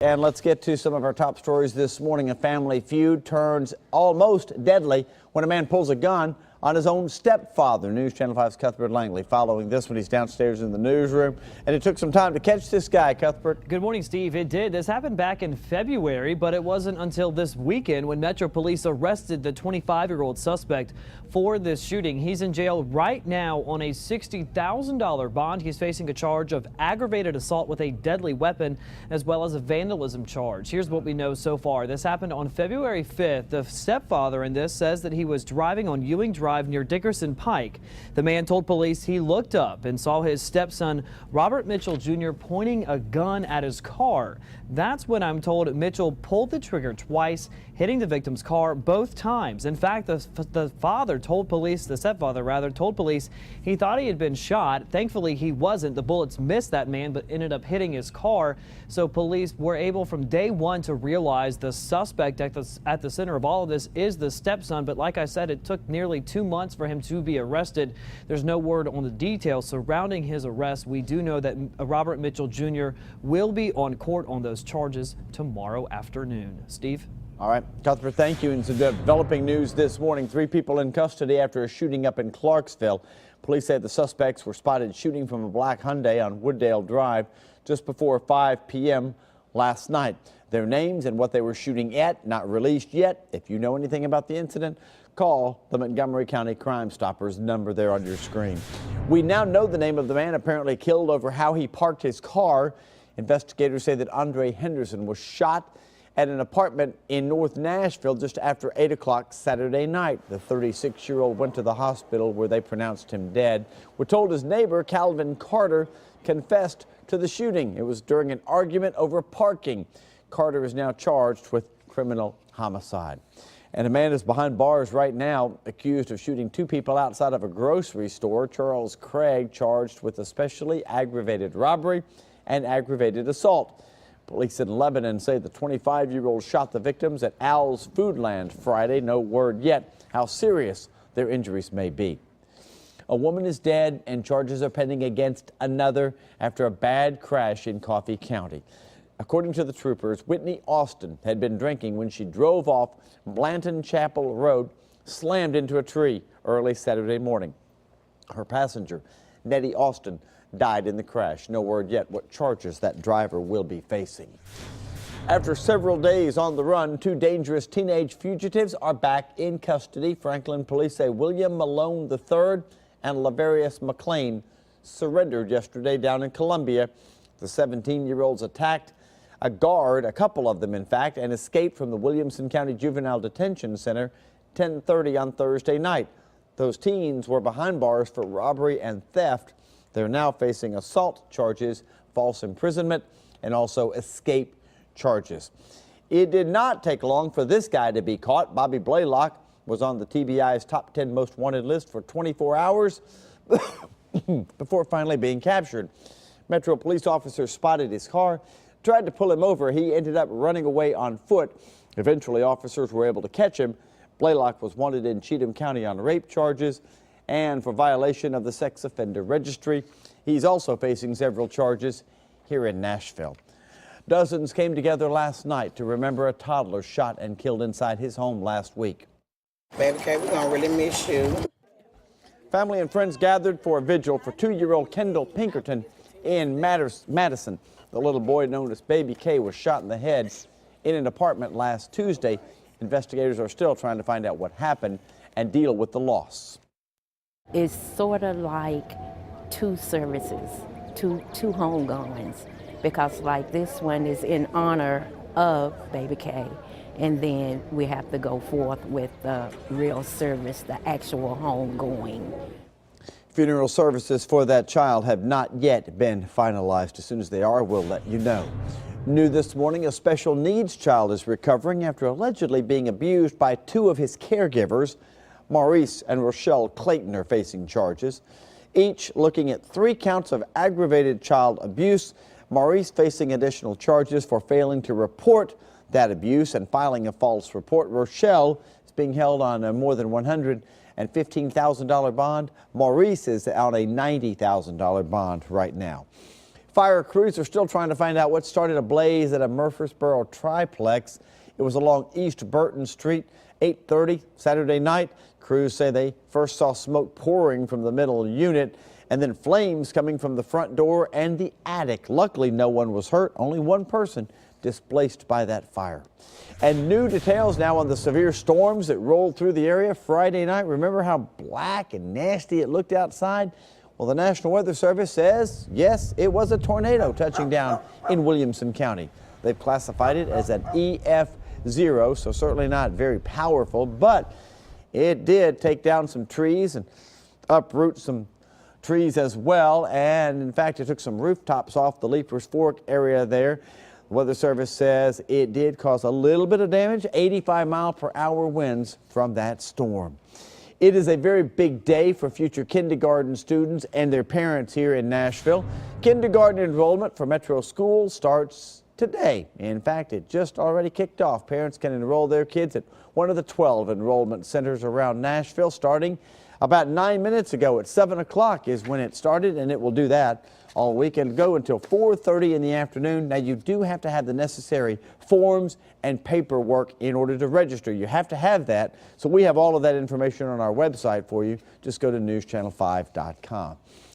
And let's get to some of our top stories this morning. A family feud turns almost deadly when a man pulls a gun on his own stepfather. News Channel 5's Cuthbert Langley following this when he's downstairs in the newsroom. And it took some time to catch this guy, Cuthbert. Good morning, Steve. It did. This happened back in February, but it wasn't until this weekend when Metro Police arrested the 25-year-old suspect for this shooting. He's in jail right now on a $60,000 bond. He's facing a charge of aggravated assault with a deadly weapon as well as a vandalism charge. Here's what we know so far. This happened on February 5th. The stepfather in this says that he was driving on Ewing Drive near Dickerson Pike. The man told police he looked up and saw his stepson Robert Mitchell Jr. pointing a gun at his car. That's when I'm told Mitchell pulled the trigger twice, hitting the victim's car both times. In fact, the stepfather told police he thought he had been shot. Thankfully, he wasn't. The bullets missed that man but ended up hitting his car. So police were able from day one to realize the suspect at the center of all of this is the stepson. But like I said, it took nearly 2 months for him to be arrested. There's no word on the details surrounding his arrest. We do know that Robert Mitchell Jr. will be on court on those charges tomorrow afternoon. Steve? All right, Cuthbert, thank you. And some developing news this morning. 3 people in custody after a shooting up in Clarksville. Police say the suspects were spotted shooting from a black Hyundai on Wooddale Drive just before 5 p.m. last night. Their names and what they were shooting at not released yet. If you know anything about the incident, call the Montgomery County Crime Stoppers number there on your screen. We now know the name of the man apparently killed over how he parked his car. Investigators say that Andre Henderson was shot at an apartment in North Nashville just after 8 o'clock Saturday night. The 36-year-old went to the hospital where they pronounced him dead. We're told his neighbor, Calvin Carter, confessed to the shooting. It was during an argument over parking. Carter is now charged with criminal homicide. And a man is behind bars right now accused of shooting 2 people outside of a grocery store. Charles Craig charged with especially aggravated robbery and aggravated assault. Police in Lebanon say the 25-year-old shot the victims at Al's Foodland Friday. No word yet how serious their injuries may be. A woman is dead and charges are pending against another after a bad crash in Coffee County. According to the troopers, Whitney Austin had been drinking when she drove off Blanton Chapel Road, slammed into a tree early Saturday morning. Her passenger, Nettie Austin, died in the crash. No word yet what charges that driver will be facing. After several days on the run, 2 dangerous teenage fugitives are back in custody. Franklin police say William Malone III and Laverius McLean surrendered yesterday down in Columbia. The 17-year-olds attacked a guard, a couple of them in fact, and escaped from the Williamson County Juvenile Detention Center 10:30 on Thursday night. Those teens were behind bars for robbery and theft. They're now facing assault charges, false imprisonment, and also escape charges. It did not take long for this guy to be caught. Bobby Blaylock was on the TBI's top 10 most wanted list for 24 hours before finally being captured. Metro police officers spotted his car, tried to pull him over. He ended up running away on foot. Eventually, officers were able to catch him. Blaylock was wanted in Cheatham County on rape charges and for violation of the sex offender registry. He's also facing several charges here in Nashville. Dozens came together last night to remember a toddler shot and killed inside his home last week. Baby K, we're gonna really miss you. Family and friends gathered for a vigil for 2-year-old Kendall Pinkerton in Madison. The little boy known as Baby K was shot in the head in an apartment last Tuesday. Investigators are still trying to find out what happened and deal with the loss. It's sort of like 2 services, two homegoings, because like this one is in honor of Baby K, and then we have to go forth with the real service, the actual homegoing. Funeral services for that child have not yet been finalized. As soon as they are, we'll let you know. New this morning, a special needs child is recovering after allegedly being abused by 2 of his caregivers. Maurice and Rochelle Clayton are facing charges, each looking at 3 counts of aggravated child abuse. Maurice facing additional charges for failing to report that abuse and filing a false report. Rochelle is being held on a more than $115,000 bond. Maurice is on a $90,000 bond right now. Fire crews are still trying to find out what started a blaze at a Murfreesboro triplex. It was along East Burton Street, 8:30 Saturday night. Crews say they first saw smoke pouring from the middle unit and then flames coming from the front door and the attic. Luckily, no one was hurt, only one person displaced by that fire. And new details now on the severe storms that rolled through the area Friday night. Remember how black and nasty it looked outside? Well, the National Weather Service says, yes, it was a tornado touching down in Williamson County. They've classified it as an EF0, so certainly not very powerful, but it did take down some trees and uproot some trees as well. And in fact, it took some rooftops off the Leapers Fork area there. The Weather Service says it did cause a little bit of damage, 85-mile-per-hour winds from that storm. It is a very big day for future kindergarten students and their parents here in Nashville. Kindergarten enrollment for Metro schools starts today. In fact, it just already kicked off. Parents can enroll their kids at one of the 12 enrollment centers around Nashville starting about 9 minutes ago at 7 o'clock is when it started, and it will do that all weekend, go until 4:30 in the afternoon. Now, you do have to have the necessary forms and paperwork in order to register. You have to have that. So we have all of that information on our website for you. Just go to newschannel5.com.